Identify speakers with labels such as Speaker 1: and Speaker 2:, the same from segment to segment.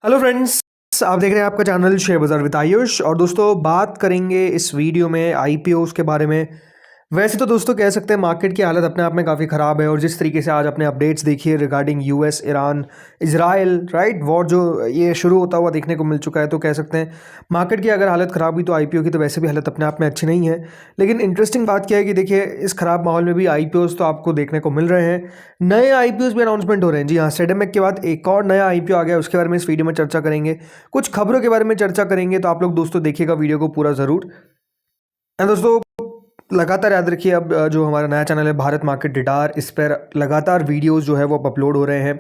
Speaker 1: Hello friends, आप देख रहे हैं आपका चैनल शेयर बाजार विद आयुष। और दोस्तों बात करेंगे इस वीडियो में आईपीओस के बारे में। वैसे तो दोस्तों कह सकते हैं मार्केट की हालत अपने आप में काफ़ी ख़राब है, और जिस तरीके से आज अपने अपडेट्स देखिए regarding US Iran Israel right war जो ये शुरू होता हुआ देखने को मिल चुका है, तो कह सकते हैं मार्केट की अगर हालत ख़राब हुई तो आईपीओ की तो वैसे भी हालत अपने आप में अच्छी नहीं है। लेकिन इंटरेस्टिंग बात क्या है कि देखिए इस ख़राब माहौल में भी आईपीओस तो आपको देखने को मिल रहे हैं, नए आईपीओस भी अनाउंसमेंट हो रहे हैं। जी हाँ, सेडेमेक के बाद एक और नया आईपीओ आ गया, उसके बारे में इस वीडियो में चर्चा करेंगे, कुछ खबरों के बारे में चर्चा करेंगे। तो आप लोग दोस्तों देखिएगा वीडियो को पूरा ज़रूर। एंड दोस्तों लगातार याद रखिए, अब जो हमारा नया चैनल है भारत मार्केट डिटार, इस पर लगातार वीडियोस जो है वो अपलोड हो रहे हैं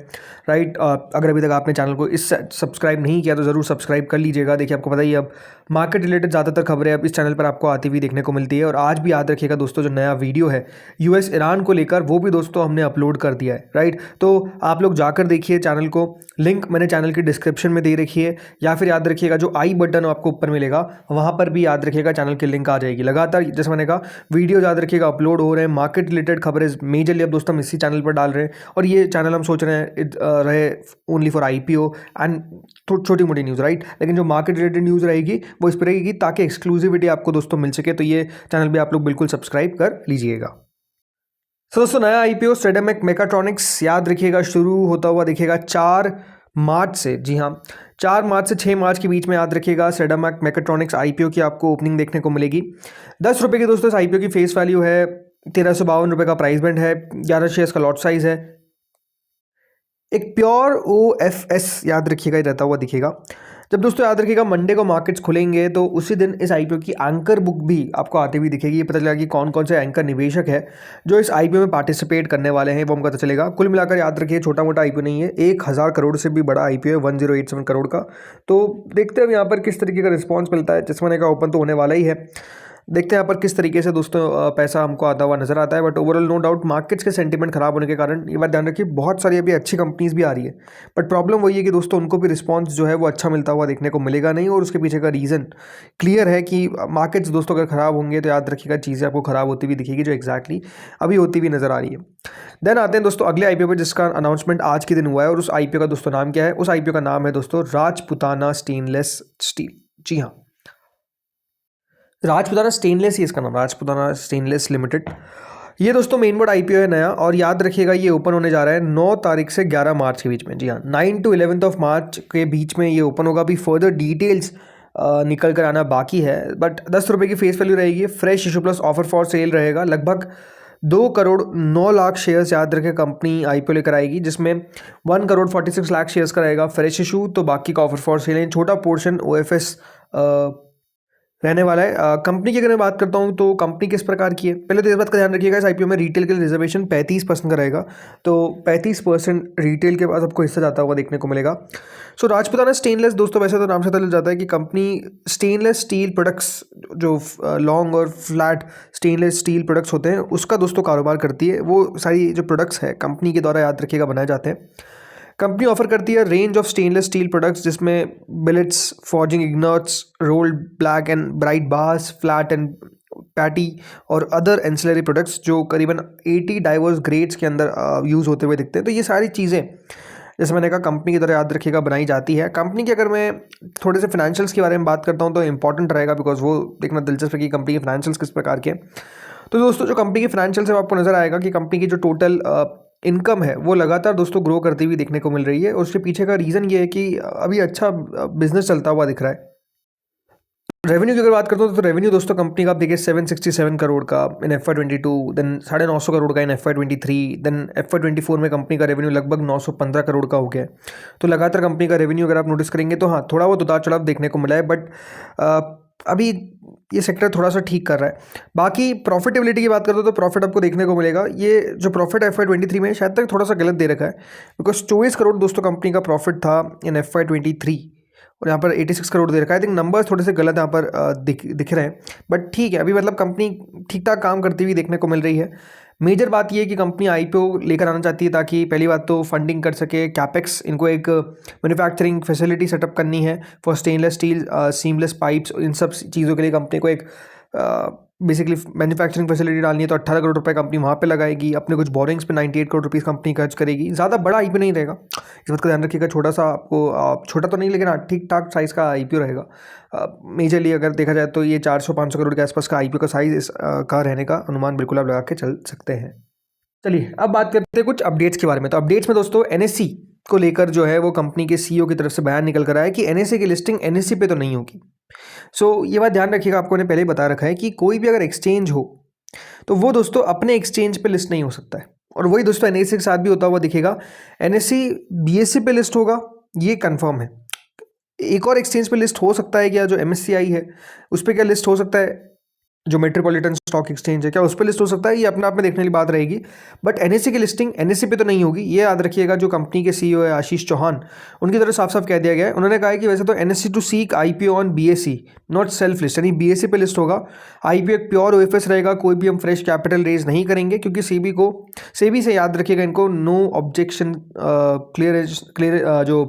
Speaker 1: राइट। अगर अभी तक आपने चैनल को इस सब्सक्राइब नहीं किया तो ज़रूर सब्सक्राइब कर लीजिएगा। देखिए आपको पता ही है, अब मार्केट रिलेटेड ज़्यादातर खबरें अब इस चैनल पर आपको आती हुई देखने को मिलती है। और आज भी याद रखिएगा दोस्तों, जो नया वीडियो है यूएस ईरान को लेकर, वो भी दोस्तों हमने अपलोड कर दिया है राइट। तो आप लोग जाकर देखिए चैनल को, लिंक मैंने चैनल की डिस्क्रिप्शन में दे रखी है, या फिर याद रखिएगा जो आई बटन आपको ऊपर मिलेगा वहाँ पर भी याद रखिएगा चैनल की लिंक आ जाएगी। लगातार जैसे मैंने कहा वीडियो याद रखिएगा अपलोड हो रहे हैं, मार्केट रिलेटेड खबरें मेजरली अब दोस्तों हम इसी चैनल पर डाल रहे हैं। और ये चैनल हम सोच रहे हैं रहे ओनली फॉर आईपीओ एंड छोटी मोटी न्यूज़ राइट, लेकिन जो मार्केट रिलेटेड न्यूज़ रहेगी वो इस पर रहेगी, ताकि एक्सक्लूसिविटी आपको दोस्तों मिल सके। तो ये चैनल भी आप लोग बिल्कुल सब्सक्राइब कर लीजिएगा। तो दोस्तों नया आईपीओ स्टेडेमेक मेकाट्रॉनिक्स याद रखिएगा शुरू होता हुआ दिखेगा 4 मार्च से। जी हाँ, 4 मार्च से 6 मार्च के बीच में याद रखिएगा स्टेडेमेक मेकाट्रॉनिक्स आईपीओ की आपको ओपनिंग देखने को मिलेगी। 10 रुपये की दोस्तों इस आईपीओ की फेस वैल्यू है, 1352 रुपये का प्राइस बैंड है, 11 शेयर्स का लॉट साइज है। एक प्योर ओ एफ एस याद रखिएगा ये रहता हुआ दिखेगा। जब दोस्तों याद रखिएगा मंडे को मार्केट्स खुलेंगे तो उसी दिन इस आईपीओ की एंकर बुक भी आपको आती हुई दिखेगी। ये पता चलेगा कि कौन कौन से एंकर निवेशक है जो इस आईपीओ में पार्टिसिपेट करने वाले हैं, वो हमको पता चलेगा। कुल मिलाकर याद रखिए छोटा मोटा आईपीओ नहीं है, 1000 करोड़ से भी बड़ा आईपीओ है, 1087 करोड़ का। तो देखते हैं अब यहाँ पर किस तरीके का रिस्पॉन्स मिलता है। जिस मैंने कहा ओपन तो होने वाला ही है, देखते हैं यहाँ पर किस तरीके से दोस्तों पैसा हमको आता हुआ नजर आता है। But overall no doubt markets के सेंटीमेंट खराब होने के कारण ये बात ध्यान रखिए बहुत सारी अभी अच्छी कंपनीज भी आ रही है, बट प्रॉब्लम वही है कि दोस्तों उनको भी रिस्पांस जो है वो अच्छा मिलता हुआ देखने को मिलेगा नहीं। और उसके पीछे का रीज़न क्लियर है कि मार्केट्स दोस्तों अगर खराब होंगे तो याद रखिएगा चीज़ें आपको खराब होती हुई दिखेगी, जो एक्जैक्टली अभी होती हुई नजर आ रही है। देन आते हैं दोस्तों अगले आईपीओ पर, जिसका अनाउंसमेंट आज के दिन हुआ है। और उस आईपीओ का दोस्तों नाम क्या है? उस आईपीओ का नाम है दोस्तों राजपुताना स्टेनलेस स्टील। जी हाँ, राजपुताना स्टेनलेस ही इसका नाम, राजपुताना स्टेनलेस लिमिटेड। ये दोस्तों मेन बोर्ड आईपीओ है नया, और याद रखिएगा ये ओपन होने जा रहा है 9 तारीख से 11 मार्च के बीच में। जी हाँ, 9 to 11 ऑफ मार्च के बीच में ये ओपन होगा। अभी फर्दर डिटेल्स निकल कर आना बाकी है, बट 10 रुपये की फेस वैल्यू रहेगी। Fresh issue plus offer for sale रहेगा। लगभग 2 करोड़ 9 लाख शेयर्स याद रखें कंपनी आईपीओ लेकर आएगी, जिसमें 1 करोड़ 46 लाख शेयर्स का रहेगा फ्रेश इशू, तो बाकी का ऑफर फॉर सेल है। छोटा पोर्शन ओएफएस रहने वाला है। कंपनी की अगर मैं बात करता हूँ तो कंपनी किस प्रकार की है, पहले तो इस बात का ध्यान रखिएगा इस आईपीओ में रिटेल के लिए रिजर्वेशन 35% का रहेगा, तो 35% रिटेल के पास आपको हिस्सा जाता हुआ देखने को मिलेगा। सो राजपुताना स्टेनलेस दोस्तों वैसे तो नाम से पता चल जाता है कि कंपनी स्टेनलेस स्टील प्रोडक्ट्स, जो लॉन्ग और फ्लैट स्टेनलेस स्टील प्रोडक्ट्स होते हैं उसका दोस्तों कारोबार करती है। वो सारी जो प्रोडक्ट्स है कंपनी के द्वारा याद रखिएगा बनाए जाते हैं। कंपनी ऑफर करती है range of stainless steel products, जिसमें billets, forging ingots, rolled black and bright bars, flat and पैटी और अदर एंसिलरी प्रोडक्ट्स, जो करीबन 80 डाइवर्स ग्रेड्स के अंदर यूज़ होते हुए दिखते हैं। तो ये सारी चीज़ें जैसे मैंने कहा कंपनी की तरह याद रखिएगा बनाई जाती है। कंपनी की अगर मैं थोड़े से फाइनेंशियल्स के बारे में बात करता हूँ तो इंपॉर्टेंट रहेगा, बिकॉज वो देखना दिलचस्प है कि कंपनी के फाइनेंशियल्स किस प्रकार के हैं। तो दोस्तों जो कंपनी के फाइनेंशियल्स है आपको नजर आएगा कि कंपनी की जो टोटल इनकम है वो लगातार दोस्तों ग्रो करती हुई देखने को मिल रही है। और उसके पीछे का रीज़न ये है कि अभी अच्छा बिजनेस चलता हुआ दिख रहा है। रेवेन्यू की अगर बात करता हूँ तो रेवेन्यू दोस्तों कंपनी का आप देखिए 767 करोड़ का इन FY22, देन 950 करोड़ का इन FY23, देन FY24 में कंपनी का रेवेन्यू लगभग 915 करोड़ का हो गया है। तो लगातार कंपनी का रेवेन्यू अगर आप नोटिस करेंगे तो हाँ थोड़ा बहुत उतार चढ़ाव देखने को मिला है, बट अभी ये सेक्टर थोड़ा सा ठीक कर रहा है। बाकी प्रॉफिटेबिलिटी की बात करते हो तो प्रॉफिट आपको देखने को मिलेगा। ये जो प्रॉफिट FY23 में शायद तक थोड़ा सा गलत दे रखा है, बिकॉज 24 करोड़ दोस्तों कंपनी का प्रॉफिट था इन FY23, और यहाँ पर 86 करोड़ दे रखा है। आई थिंक नंबर्स थोड़े से गलत यहाँ पर दिख रहे हैं, बट ठीक है अभी मतलब कंपनी ठीक ठाक काम करती हुई देखने को मिल रही है। मेजर बात ये है कि कंपनी आईपीओ लेकर आना चाहती है ताकि पहली बात तो फंडिंग कर सके, कैपेक्स, इनको एक मैन्युफैक्चरिंग फैसिलिटी सेटअप करनी है for stainless steel, seamless pipes, इन सब चीज़ों के लिए कंपनी को एक बेसिकली मैन्युफैक्चरिंग फैसिलिटी डालनी है। तो 18 करोड़ रुपए कंपनी वहाँ पे लगाएगी। अपने कुछ बोरिंग्स पे 98 करोड़ रुपीस कंपनी खर्च करेगी। ज़्यादा बड़ा आईपीओ नहीं रहेगा, इस बात का ध्यान रखिएगा। छोटा सा आपको छोटा तो नहीं, लेकिन हाँ ठीक ठाक साइज़ का आईपीओ रहेगा। मेजरली अगर देखा जाए तो ये 400-500 करोड़ के आसपास का आईपीओ का साइज़ का रहने का अनुमान बिल्कुल आप लगा के चल सकते हैं। चलिए अब बात करते हैं कुछ अपडेट्स के बारे में। तो अपडेट्स में दोस्तों एनएससी को लेकर जो है वो कंपनी के सीईओ की तरफ से बयान निकल कर आया है कि एनएससी की लिस्टिंग एनएससी पे तो नहीं होगी। ये बात ध्यान रखिएगा, आपको ने पहले ही बता रखा है कि कोई भी अगर एक्सचेंज हो तो वो दोस्तों अपने एक्सचेंज पे लिस्ट नहीं हो सकता है। और वही दोस्तों एनएससी के साथ भी होता हुआ दिखेगा। एनएससी बीएससी पे लिस्ट होगा, ये कंफर्म है। एक और एक्सचेंज पे लिस्ट हो सकता है क्या, जो एमएससीआई है उस पर क्या लिस्ट हो सकता है, जो मेट्रोपॉलिटन स्टॉक एक्सचेंज है क्या उस पर लिस्ट हो सकता है, ये अपने आप में देखने वाली बात रहेगी। बट एनएससी की लिस्टिंग एनएससी पे तो नहीं होगी, ये याद रखिएगा। जो कंपनी के सीईओ है आशीष चौहान, उनकी तरफ साफ साफ कह दिया गया है। उन्होंने कहा है कि वैसे तो NSC to seek IPO on BSE not self list, यानी बीएसई पे लिस्ट होगा। आईपीओ एक प्योर ओएफएस रहेगा, कोई भी हम फ्रेश कैपिटल रेज नहीं करेंगे, क्योंकि सेबी से याद रखिएगा इनको नो ऑब्जेक्शन जो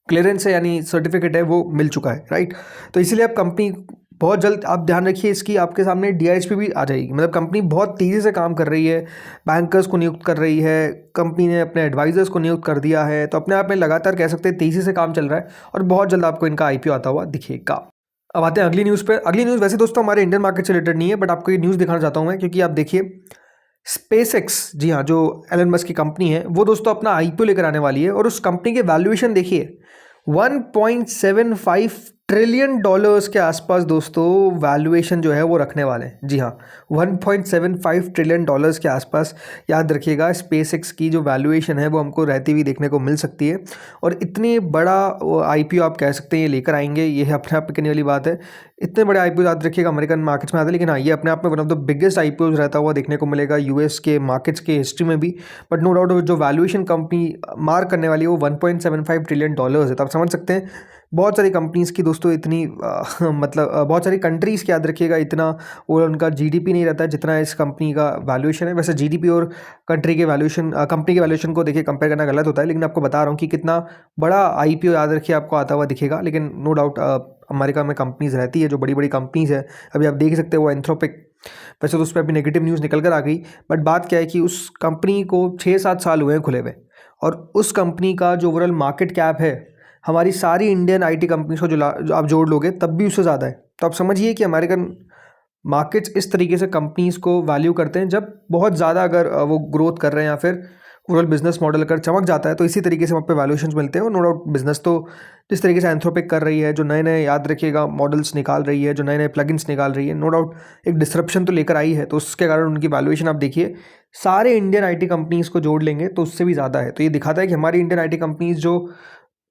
Speaker 1: क्लियरेंस है यानी सर्टिफिकेट है वो मिल चुका है, राइट। तो इसीलिए अब कंपनी बहुत जल्द, आप ध्यान रखिए इसकी, आपके सामने डीआरएचपी भी आ जाएगी। मतलब कंपनी बहुत तेज़ी से काम कर रही है, बैंकर्स को नियुक्त कर रही है, कंपनी ने अपने एडवाइजर्स को नियुक्त कर दिया है। तो अपने आप में लगातार कह सकते हैं तेज़ी से काम चल रहा है और बहुत जल्द आपको इनका आईपीओ आता हुआ दिखेगा। अब आते हैं अगली न्यूज़ पर। अगली न्यूज़ वैसे दोस्तों हमारे इंडियन मार्केट से रिलेटेड नहीं है, बट आपको ये न्यूज़ दिखाना चाहता हूँ मैं, क्योंकि आप देखिए स्पेसएक्स, जी हाँ, जो एलन मस्क की कंपनी है वो दोस्तों अपना आईपीओ लेकर आने वाली है। और उस कंपनी के वैल्यूएशन देखिए, 1.75 ट्रिलियन डॉलर्स के आसपास दोस्तों वैल्यूएशन जो है वो रखने वाले हैं। जी हाँ, 1.75 ट्रिलियन डॉलर्स के आसपास याद रखिएगा स्पेसएक्स की जो वैल्यूएशन है वो हमको रहती हुई देखने को मिल सकती है। और इतने बड़ा आईपीओ आप कह सकते हैं ये लेकर आएंगे, ये अपने आप में कहने वाली बात है। इतने बड़े आईपीओ याद रखिएगा अमेरिकन मार्केट्स में आते हैं, लेकिन हाँ ये अपने आप में one of the biggest IPO रहता हुआ देखने को मिलेगा यूएस के मार्केट्स के हिस्ट्री में भी। बट नो डाउट जो वैल्यूएशन कंपनी मार्क करने वाली है वो 1.75 ट्रिलियन डॉलर्स है। तो आप समझ सकते हैं बहुत सारी कंपनीज़ की दोस्तों इतनी मतलब बहुत सारी कंट्रीज़ की याद रखिएगा इतना और उनका जीडीपी नहीं रहता है जितना इस कंपनी का वैल्यूएशन है। वैसे जीडीपी और कंट्री के वैल्यूएशन, कंपनी के वैल्यूएशन को देखिए कंपेयर करना गलत होता है, लेकिन आपको बता रहा हूँ कि कितना बड़ा आईपीओ याद रखिए आपको आता हुआ दिखेगा। लेकिन नो डाउट अमेरिका में कंपनीज़ रहती है जो बड़ी बड़ी कंपनीज़ है, अभी आप देख सकते हो वो एंथ्रोपिक, वैसे तो उस पर अभी नेगेटिव न्यूज़ निकल कर आ गई। बट बात क्या है कि उस कंपनी को 6-7 साल हुए हैं खुले हुए, और उस कंपनी का जो ओवरऑल मार्केट कैप है हमारी सारी इंडियन आईटी कंपनीज को जो आप जोड़ लोगे तब भी उससे ज़्यादा है। तो आप समझिए कि अमेरिकन मार्केट्स इस तरीके से कंपनीज़ को वैल्यू करते हैं जब बहुत ज़्यादा अगर वो ग्रोथ कर रहे हैं या फिर ओवरऑल बिजनेस मॉडल अगर चमक जाता है तो इसी तरीके से वहाँ पे वैल्यूएशंस मिलते हैं। और नो डाउट बिजनेस तो जिस तरीके से एंथ्रोपिक कर रही है, जो नए नए याद रखिएगा मॉडल्स निकाल रही है, जो नए नए प्लगइन्स निकाल रही है, नो डाउट एक डिसरप्शन तो लेकर आई है। तो उसके कारण उनकी वैल्यूएशन आप देखिए सारे इंडियन आईटी कंपनीज़ को जोड़ लेंगे तो उससे भी ज़्यादा है। तो ये दिखाता है कि हमारी इंडियन आईटी कंपनीज़ जो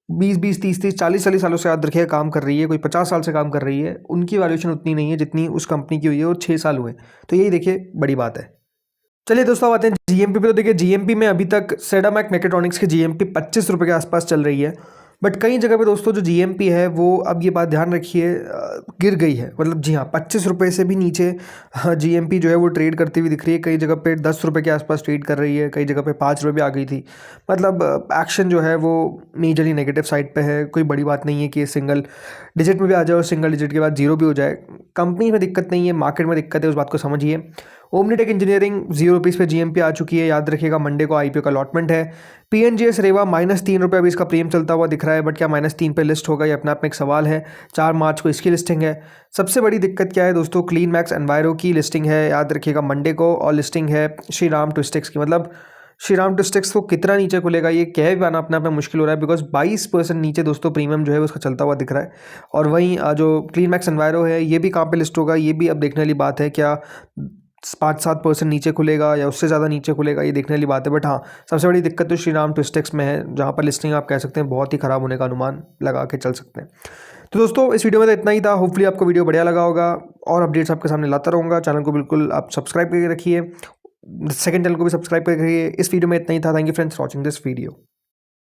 Speaker 1: 20-20, 30-30, 40-40 सालों से याद रखिए काम कर रही है, कोई 50 साल से काम कर रही है, उनकी वैल्यूएशन उतनी नहीं है जितनी उस कंपनी की हुई है और 6 साल हुए। तो यही देखिए बड़ी बात है। चलिए दोस्तों आते हैं जीएमपी पे। तो देखिए जीएमपी में अभी तक सेडामैक मैकेट्रॉनिक्स की जीएमपी 25 रुपये के आसपास चल रही है। बट कई जगह पे दोस्तों जो जीएमपी है वो, अब ये बात ध्यान रखिए, गिर गई है। मतलब जी हाँ 25 रुपये से भी नीचे जीएमपी जो है वो ट्रेड करती हुई दिख रही है। कई जगह पे 10 रुपये के आसपास ट्रेड कर रही है, कई जगह पे 5 रुपये भी आ गई थी। मतलब एक्शन जो है वो मेजरली नेगेटिव साइड पे है। कोई बड़ी बात नहीं है कि सिंगल डिजिट में भी आ जाए और सिंगल डिजिट के बाद जीरो भी हो जाए। कंपनी में दिक्कत नहीं है, मार्केट में दिक्कत है, उस बात को समझिए। ओमनीटेक इंजीनियरिंग 0 रुपीज़ पे जीएमपी आ चुकी है, याद रखिएगा मंडे को आईपीओ का अलॉटमेंट है। पीएनजीएस रेवा -3 रुपये अभी इसका प्रीमियम चलता हुआ दिख रहा है, बट क्या -3 पे लिस्ट होगा ये अपने आप में एक सवाल है। 4 मार्च को इसकी लिस्टिंग है। सबसे बड़ी दिक्कत क्या है दोस्तों, क्लीन मैक्स एनवायरो की लिस्टिंग है, याद रखिएगा मंडे को, और लिस्टिंग है श्री राम ट्विस्टेक्स की। मतलब श्री राम ट्विस्टेक्स को कितना नीचे खुलेगा ये कह भी पाना अपने आप में मुश्किल हो रहा है, बिकॉज 22% नीचे दोस्तों प्रीमियम जो है उसका चलता हुआ दिख रहा है। और वहीं जो क्लीन मैक्स एनवायरो है ये भी कहाँ पे लिस्ट होगा ये भी अब देखने वाली बात है। क्या 5-7% नीचे खुलेगा या उससे ज़्यादा नीचे खुलेगा ये देखने वाली बात है। बट हाँ सबसे बड़ी दिक्कत तो श्री राम ट्विस्टेक्स में है, जहाँ पर लिस्टिंग आप कह सकते हैं बहुत ही ख़राब होने का अनुमान लगा के चल सकते हैं। तो दोस्तों इस वीडियो में तो इतना ही था। होपफुली आपको वीडियो बढ़िया लगा होगा और अपडेट्स आपके सामने लाता रहूँगा। चैनल को बिल्कुल आप सब्सक्राइब करके रखिए, सेकंड चैनल को भी सब्सक्राइब करके रखिए। इस वीडियो में इतना ही था। Thank you friends for watching this video.